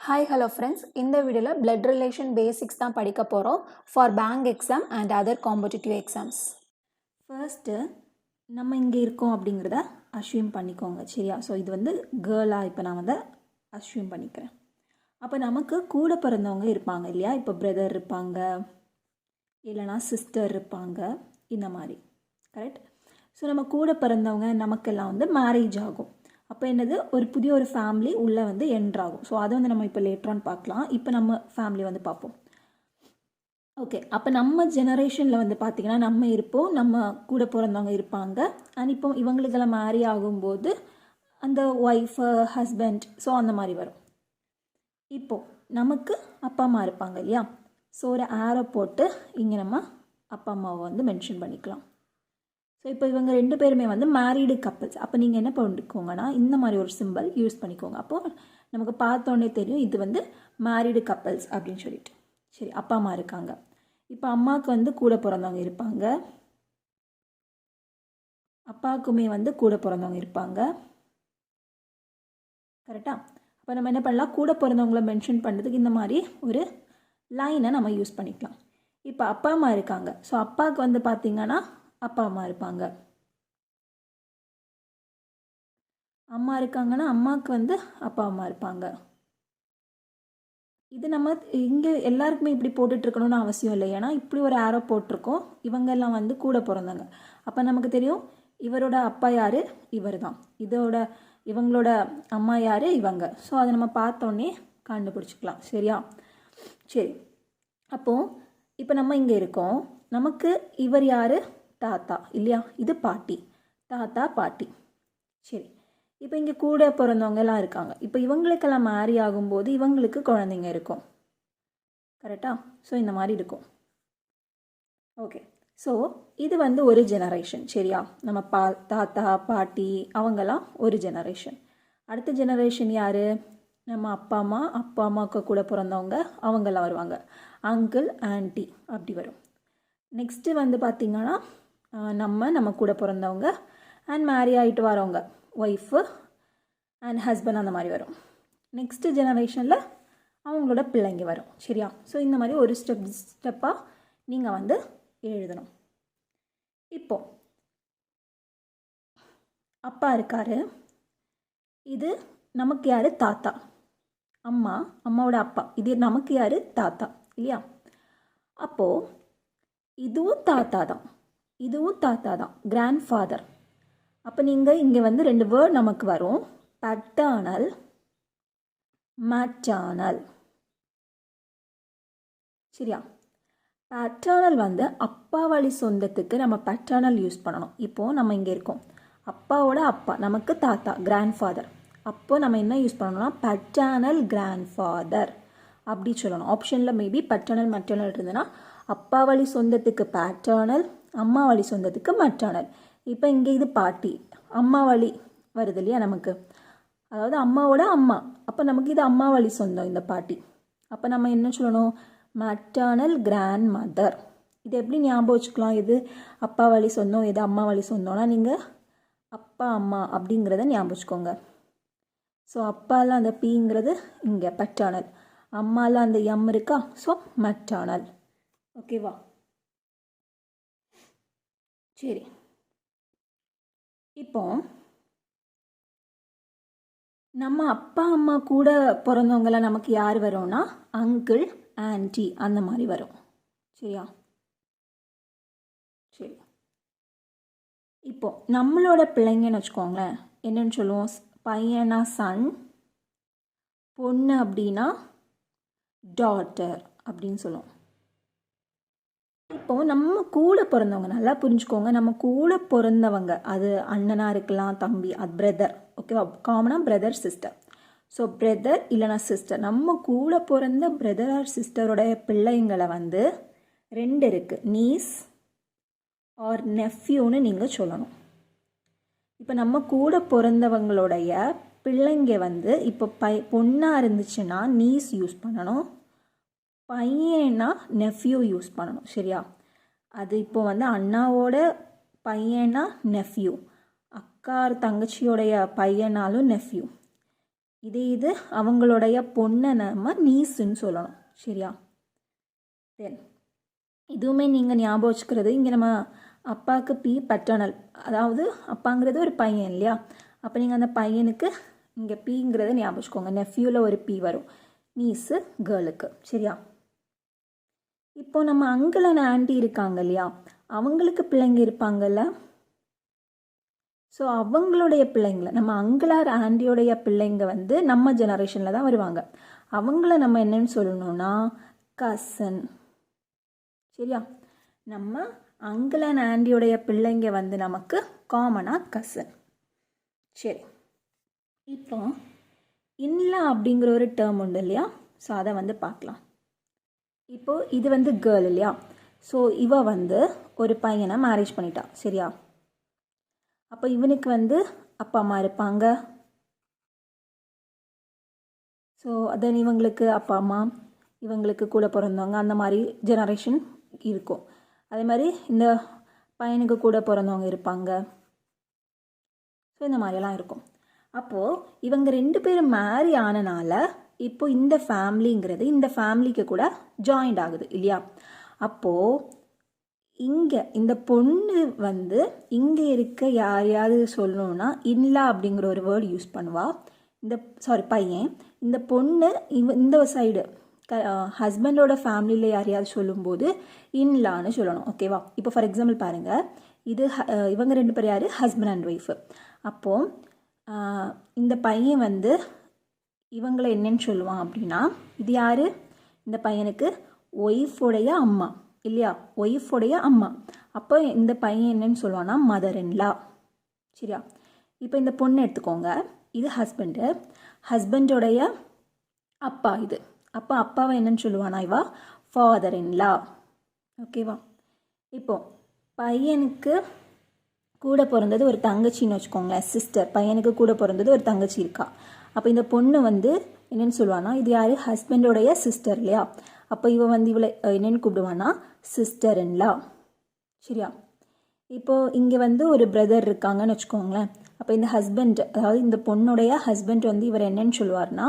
Hi, hello friends. இந்த வீடியோவில் blood relation basics தான் படிக்க போகிறோம் for bank exam and other competitive exams. First நம்ம இங்கே இருக்கோம் அப்படிங்கிறத அஷ்யூம் பண்ணிக்கோங்க சரியா. ஸோ இது வந்து கேர்ளாக இப்போ நான் வந்து அஷ்யூம் பண்ணிக்கிறேன். அப்போ நமக்கு கூட பிறந்தவங்க இருப்பாங்க இல்லையா. இப்போ பிரதர் இருப்பாங்க, இல்லைனா சிஸ்டர் இருப்பாங்க, இந்த மாதிரி கரெக்ட். ஸோ நம்ம கூட பிறந்தவங்க நமக்கெல்லாம் வந்து மேரேஜ் ஆகும். அப்போ என்னது, ஒரு புதிய ஒரு ஃபேமிலி உள்ளே வந்து என்ட்ராகும். ஸோ அதை வந்து நம்ம இப்போ லேட்டரான் பார்க்கலாம். இப்போ நம்ம ஃபேமிலி வந்து பார்ப்போம். ஓகே, அப்போ நம்ம ஜெனரேஷனில் வந்து பார்த்திங்கன்னா நம்ம இருப்போம், நம்ம கூட பிறந்தவங்க இருப்பாங்க. அண்ட் இப்போ இவங்களுக்கெல்லாம் மேரி ஆகும்போது அந்த ஒய்ஃபு ஹஸ்பண்ட் ஸோ அந்த மாதிரி வரும். இப்போது நமக்கு அப்பா அம்மா இருப்பாங்க இல்லையா. ஸோ ஒரு ஆரோ போட்டு இங்கே நம்ம அப்பா அம்மாவை வந்து மென்ஷன் பண்ணிக்கலாம். ஸோ இப்போ இவங்க ரெண்டு பேருமே வந்து மேரீடு கப்பிள்ஸ். அப்போ நீங்கள் என்ன பண்ணிக்கோங்கன்னா இந்த மாதிரி ஒரு சிம்பிள் யூஸ் பண்ணிக்கோங்க. அப்போது நமக்கு பார்த்தோன்னே தெரியும் இது வந்து மேரீடு கப்பிள்ஸ் அப்படின்னு சொல்லிட்டு. சரி, அப்பா அம்மா இருக்காங்க. இப்போ அம்மாவுக்கு வந்து கூட பிறந்தவங்க இருப்பாங்க, அப்பாவுக்குமே வந்து கூட பிறந்தவங்க இருப்பாங்க, கரெக்டாக. அப்போ நம்ம என்ன பண்ணலாம், கூட பிறந்தவங்கள மென்ஷன் பண்ணுறதுக்கு இந்த மாதிரி ஒரு லைனை நம்ம யூஸ் பண்ணிக்கலாம். இப்போ அப்பா அம்மா இருக்காங்க. ஸோ அப்பாவுக்கு வந்து பார்த்திங்கன்னா அப்பா அம்மா இருப்பாங்க, அம்மா இருக்காங்கன்னா அம்மாவுக்கு வந்து அப்பா அம்மா இருப்பாங்க. இது நம்ம இங்கே எல்லாருக்குமே இப்படி போட்டுட்ருக்கணும்னு அவசியம் இல்லை. ஏன்னா இப்படி ஒரு ஆரோ போட்டிருக்கோம், இவங்கெல்லாம் வந்து கூட பிறந்தாங்க. அப்போ நமக்கு தெரியும் இவரோட அப்பா யார், இவர் தான். இவங்களோட அம்மா யார், இவங்க. ஸோ அதை நம்ம பார்த்தோன்னே கண்டுபிடிச்சிக்கலாம் சரியா. சரி, அப்போது இப்போ நம்ம இங்கே இருக்கோம். நமக்கு இவர் யார், தாத்தா இல்லையா. இது பாட்டி, தாத்தா பாட்டி. சரி, இப்போ இங்கே கூட பிறந்தவங்கலாம் இருக்காங்க. இப்போ இவங்களுக்கெல்லாம் மேரி ஆகும்போது இவங்களுக்கு குழந்தைங்க இருக்கும், கரெக்டாக. ஸோ இந்த மாதிரி இருக்கும். ஓகே, ஸோ இது வந்து ஒரு ஜெனரேஷன் சரியா. நம்ம தாத்தா பாட்டி அவங்கெல்லாம் ஒரு ஜெனரேஷன். அடுத்த ஜெனரேஷன் யார், நம்ம அப்பா அம்மாவுக்கு கூட பிறந்தவங்க அவங்கெல்லாம் வருவாங்க, அங்கிள் ஆன்ட்டி அப்படி வரும். நெக்ஸ்ட்டு வந்து பார்த்திங்கன்னா நம்ம கூட பிறந்தவங்க அண்ட் மேரி ஆகிட்டு வரவங்க, ஒய்ஃபு அண்ட் ஹஸ்பண்ட் அந்த மாதிரி வரும். நெக்ஸ்ட்டு ஜெனரேஷனில் அவங்களோட பிள்ளைங்க வரும் சரியா. ஸோ இந்த மாதிரி ஒரு ஸ்டெப்பாக நீங்கள் வந்து எழுதணும். இப்போது அப்பா இருக்கார், இது நமக்கு யார், தாத்தா. அம்மாவோட அப்பா, இது நமக்கு யார், தாத்தா இல்லையா. அப்போது இதுவும் தாத்தா தான், கிராண்ட் ஃபாதர். அப்போ நீங்கள் இங்கே வந்து ரெண்டு வேர்ட் நமக்கு வரும், பட்டர்னல் மேட்டர்னல் சரியா. பட்டர்னல் வந்து அப்பா வழி சொந்தத்துக்கு நம்ம பட்டர்னல் யூஸ் பண்ணணும். இப்போது நம்ம இங்கே இருக்கோம், அப்பாவோட அப்பா நமக்கு தாத்தா, கிராண்ட் ஃபாதர். அப்போது நம்ம என்ன யூஸ் பண்ணணும்னா பட்டர்னல் கிராண்ட் ஃபாதர் அப்படி சொல்லணும். ஆப்ஷனில் மேபி பட்டர்னல் மெட்டர்னல் இருந்ததுன்னா அப்பா வழி சொந்தத்துக்கு பேட்டர்னல், அம்மா வழி சொந்தத்துக்கு மெட்டர்னல். இப்போ இங்கே இது பாட்டி, அம்மா வழி வருது இல்லையா நமக்கு, அதாவது அம்மாவோட அம்மா. அப்போ நமக்கு இது அம்மா வழி சொந்தம் இந்த பாட்டி. அப்போ நம்ம என்ன சொல்லணும், மெட்டர்னல் கிராண்ட் மதர். இது எப்படி ஞாபகம் வச்சுக்கலாம், எது அப்பா வழி சொந்தம் எது அம்மா வழி சொந்தம்னா நீங்கள் அப்பா அம்மா அப்படிங்கிறத ஞாபகம் வச்சுக்கோங்க. ஸோ அப்பாலாம் அந்த பீங்கிறது இங்கே பட்டர்னல், அம்மாலாம் அந்த எம் இருக்கா, ஸோ மெட்டர்னல். ஓகேவா. சரி, இப்போ நம்ம அப்பா அம்மா கூட பிறந்தவங்களாம் நமக்கு யார் வரும்னா அங்கிள் ஆன்ட்டி அந்த மாதிரி வரும் சரியா. சரி, இப்போ நம்மளோட பிள்ளைங்கன்னு வச்சுக்கோங்களேன், என்னன்னு சொல்லுவோம், பையனா சன், பொண்ணு அப்படின்னா டாட்டர் அப்படின்னு சொல்லுவோம். இப்போது நம்ம கூட பிறந்தவங்க நல்லா புரிஞ்சுக்கோங்க, நம்ம கூட பிறந்தவங்க அது அண்ணனாக இருக்கலாம், தம்பி, அது பிரதர். ஓகேவா, காமனாக பிரதர் சிஸ்டர். ஸோ பிரதர் இல்லைனா சிஸ்டர், நம்ம கூட பிறந்த பிரதர் ஆர் சிஸ்டரோடைய பிள்ளைங்களை வந்து ரெண்டு இருக்குது, நீஸ் ஆர் நெஃப்யூன்னு நீங்கள் சொல்லணும். இப்போ நம்ம கூட பிறந்தவங்களுடைய பிள்ளைங்க வந்து இப்போ பொண்ணாக இருந்துச்சுன்னா நீஸ் யூஸ் பண்ணணும், பையனா நெஃப்யூ யூஸ் பண்ணணும் சரியா. அது இப்போ வந்து அண்ணாவோட பையனா நெஃப்யூ, அக்கா தங்கச்சியோடைய பையனாலும் நெஃப்யூ. இது அவங்களுடைய பொண்ணை நம்ம நீஸுன்னு சொல்லணும். சரியா? தென் இதுவுமே நீங்கள் ஞாபகம் வச்சுக்கிறது, இங்கே நம்ம அப்பாவுக்கு பி பட்டர்னல், அதாவது அப்பாங்கிறது ஒரு பையன் இல்லையா? அப்போ நீங்கள் அந்த பையனுக்கு இங்கே பிங்கிறத ஞாபகம் வச்சுக்கோங்க. நெஃப்யூவில் ஒரு பி வரும், நீஸு கேர்ளுக்கு. சரியா? இப்போ நம்ம அங்கிள் அண்ட் ஆண்டி இருக்காங்க இல்லையா, அவங்களுக்கு பிள்ளைங்க இருப்பாங்கல்ல. ஸோ அவங்களுடைய பிள்ளைங்கள நம்ம அங்கிளார் ஆண்டியோடைய பிள்ளைங்க வந்து நம்ம ஜெனரேஷனில் தான் வருவாங்க. அவங்கள நம்ம என்னன்னு சொல்லணும்னா கசன். சரியா? நம்ம அங்கிள் அண்ட் ஆண்டியோடைய பிள்ளைங்க வந்து நமக்கு காமனாக கசன். சரி, இப்போ இன்லா அப்படிங்கிற ஒரு டேர்ம் உண்டு இல்லையா? ஸோ அதை வந்து பார்க்கலாம். இப்போது இது வந்து கேர்ள் இல்லையா? ஸோ இவ வந்து ஒரு பையனை மேரேஜ் பண்ணிட்டா. சரியா? அப்போ இவனுக்கு வந்து அப்பா அம்மா இருப்பாங்க. ஸோ தென் இவங்களுக்கு அப்பா அம்மா, இவங்களுக்கு கூட பிறந்தவங்க, அந்த மாதிரி ஜெனரேஷன் இருக்கும். அதே மாதிரி இந்த பையனுக்கு கூட பிறந்தவங்க இருப்பாங்க. ஸோ இந்த மாதிரியெல்லாம் இருக்கும். அப்போது இவங்க 2 பேரும் மேரி ஆனனால இப்போ இந்த ஃபேமிலிங்கிறது இந்த ஃபேமிலிக்கு கூட ஜாயிண்ட் ஆகுது இல்லையா? அப்போது இங்கே இந்த பொண்ணு வந்து இங்கே இருக்க யாரையாவது சொல்லணும்னா இன்லா அப்படிங்கிற ஒரு வேர்டு யூஸ் பண்ணுவா. பையன். இந்த பொண்ணு இந்த சைடு ஹஸ்பண்டோட ஃபேமிலியில் யாரையாவது சொல்லும்போது இன்லான்னு சொல்லணும். ஓகேவா? இப்போ ஃபார் எக்ஸாம்பிள் பாருங்கள், இது இவங்க 2 பேர் யார்? Husband and wife. அப்போது இந்த பையன் வந்து இவங்களை என்னன்னு சொல்லுவான் அப்படின்னா, இது யார்? இந்த பையனுக்கு ஒய்ஃபோடைய அம்மா இல்லையா? ஒய்ஃபோடைய அம்மா. அப்போ இந்த பையன் என்னன்னு சொல்லுவான்னா மதர் இன்லா. சரியா? இப்போ இந்த பொண்ணு எடுத்துக்கோங்க, இது ஹஸ்பண்டு, ஹஸ்பண்டோடைய அப்பா இது. அப்போ அப்பாவை என்னன்னு சொல்லுவானா இவா ஃபாதர் இன்லா. ஓகேவா? இப்போ பையனுக்கு கூட பிறந்தது ஒரு தங்கச்சின்னு வச்சுக்கோங்களேன், சிஸ்டர். பையனுக்கு கூட பிறந்தது ஒரு தங்கச்சி இருக்கா. அப்போ இந்த பொண்ணு வந்து என்னென்னு சொல்லுவானா, இது யார்? ஹஸ்பண்டோடைய சிஸ்டர் இல்லையா? அப்போ இவ வந்து இவளை என்னென்னு கூப்பிடுவானா சிஸ்டர் இன்லா. சரியா? இப்போது இங்கே வந்து ஒரு பிரதர் இருக்காங்கன்னு வச்சுக்கோங்களேன். அப்போ இந்த ஹஸ்பண்ட், அதாவது இந்த பொண்ணுடைய ஹஸ்பண்ட் வந்து இவர் என்னன்னு சொல்லுவார்னா,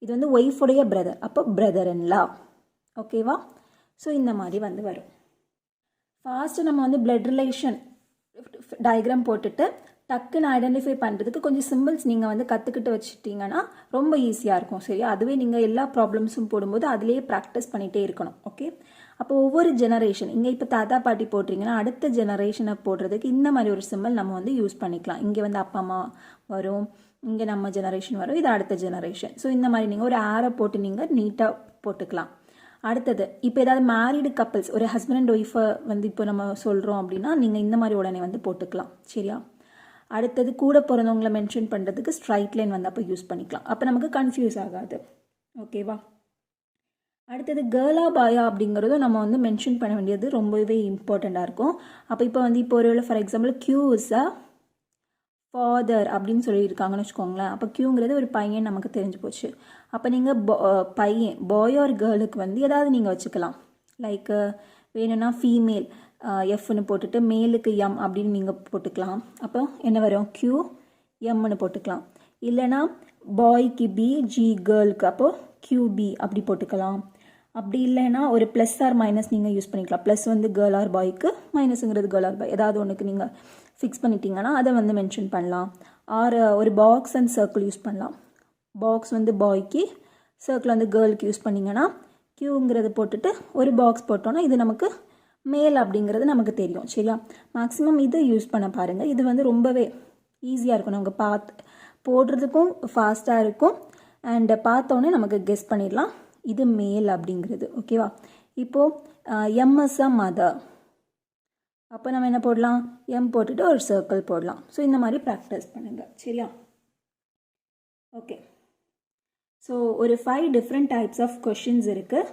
இது வந்து ஒய்ஃபுடைய பிரதர், அப்போ பிரதர் இன்லா. ஓகேவா? ஸோ இந்த மாதிரி வந்து வரும். ஃபாஸ்ட்டு நம்ம வந்து பிளட் ரிலேஷன் டயக்ராம் போட்டுட்டு டக்குன்னு ஐடென்டிஃபை பண்ணுறதுக்கு கொஞ்சம் சிம்பிள்ஸ் நீங்கள் வந்து கற்றுக்கிட்டு வச்சுட்டிங்கன்னா ரொம்ப ஈஸியாக இருக்கும். சரியா? அதுவே நீங்கள் எல்லா ப்ராப்ளம்ஸும் போடும்போது அதிலேயே ப்ராக்டிஸ் பண்ணிகிட்டே இருக்கணும். ஓகே? அப்போ ஒவ்வொரு ஜெனரேஷன், இங்கே இப்போ தாத்தா பாட்டி போட்டிங்கன்னா அடுத்த ஜெனரேஷனை போடுறதுக்கு இந்த மாதிரி ஒரு சிம்பிள் நம்ம வந்து யூஸ் பண்ணிக்கலாம். இங்கே வந்து அப்பா அம்மா வரும், இங்கே நம்ம ஜெனரேஷன் வரும், இது அடுத்த ஜெனரேஷன். ஸோ இந்த மாதிரி நீங்கள் ஒரு ஆரோ போட்டு நீங்கள் நீட்டாக போட்டுக்கலாம். அடுத்தது, இப்போ ஏதாவது மேரிடு கப்பிள்ஸ், ஒரு ஹஸ்பண்ட் அண்ட் ஒய்ஃபை வந்து இப்போ நம்ம சொல்கிறோம் அப்படின்னா நீங்கள் இந்த மாதிரி உடனே வந்து போட்டுக்கலாம். சரியா? அடுத்தது கூட பிறந்தவங்களை மென்ஷன் பண்ணுறதுக்கு ஸ்ட்ரைட் லைன் வந்து அப்போ யூஸ் பண்ணிக்கலாம். அப்போ நமக்கு கன்ஃபியூஸ் ஆகாது. ஓகேவா? அடுத்தது கேர்ளா பாயா அப்படிங்கிறதும் நம்ம வந்து மென்ஷன் பண்ண வேண்டியது ரொம்பவே இம்பார்ட்டண்ட்டாக இருக்கும். அப்போ இப்போ ஒரு for example Q is a father அப்படின்னு சொல்லியிருக்காங்கன்னு வச்சுக்கோங்களேன். அப்போ கியூங்கிறது ஒரு பையன் நமக்கு தெரிஞ்சு போச்சு. அப்போ நீங்கள் பையன் பாய் ஆர் கேர்ளுக்கு வந்து ஏதாவது நீங்கள் வச்சுக்கலாம். லைக் வேணும்னா ஃபீமேல் எஃப்னு போட்டுட்டு மேலுக்கு எம் அப்படின்னு நீங்கள் போட்டுக்கலாம். அப்போ என்ன வரும்? கியூ எம்னு போட்டுக்கலாம். இல்லைனா பாய்க்கு பி, ஜி கேர்ளுக்கு அப்போது கியூபி அப்படி போட்டுக்கலாம். அப்படி இல்லைன்னா ஒரு ப்ளஸ் ஆர் மைனஸ் நீங்கள் யூஸ் பண்ணிக்கலாம். ப்ளஸ் வந்து கேர்ள் ஆர் பாய்க்கு, மைனஸுங்கிறது கேர்ள் ஆர் பாய், ஏதாவது ஒன்றுக்கு நீங்கள் ஃபிக்ஸ் பண்ணிட்டீங்கன்னா அதை வந்து மென்ஷன் பண்ணலாம். ஆர் ஒரு பாக்ஸ் அண்ட் சர்க்கிள் யூஸ் பண்ணலாம். பாக்ஸ் வந்து பாய்க்கு, சர்க்கிள் வந்து கேர்ளுக்கு யூஸ் பண்ணிங்கன்னா கியூங்கிறது போட்டுட்டு ஒரு பாக்ஸ் போட்டோன்னா இது நமக்கு மேல் அப்படிங்கிறது நமக்கு தெரியும். சரியா? மேக்ஸிமம் இது யூஸ் பண்ண பாருங்கள். இது வந்து ரொம்பவே ஈஸியாக இருக்கும். நமக்கு போடுறதுக்கும் ஃபாஸ்ட்டாக இருக்கும். அண்ட் பார்த்தோன்னே நமக்கு கெஸ் பண்ணிடலாம் இது மேல் அப்படிங்கிறது. ஓகேவா? இப்போது எம்எஸ்ஆ மதர், அப்போ நம்ம என்ன போடலாம்? எம் போட்டுட்டு ஒரு சர்க்கிள் போடலாம். ஸோ இந்த மாதிரி ப்ராக்டிஸ் பண்ணுங்கள். சரியா? ஓகே. ஸோ ஒரு 5 டிஃப்ரெண்ட் டைப்ஸ் ஆஃப் கொஷின்ஸ் இருக்குது.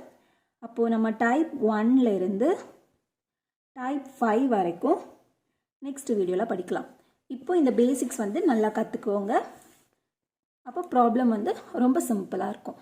அப்போது நம்ம டைப் 1 இருந்து டைப் 5 வரைக்கும் நெக்ஸ்ட் வீடியோவில் படிக்கலாம். இப்போ இந்த பேசிக்ஸ் வந்து நல்லா கற்றுக்குவோங்க. அப்போ ப்ராப்ளம் வந்து ரொம்ப சிம்பிளாக இருக்கும்.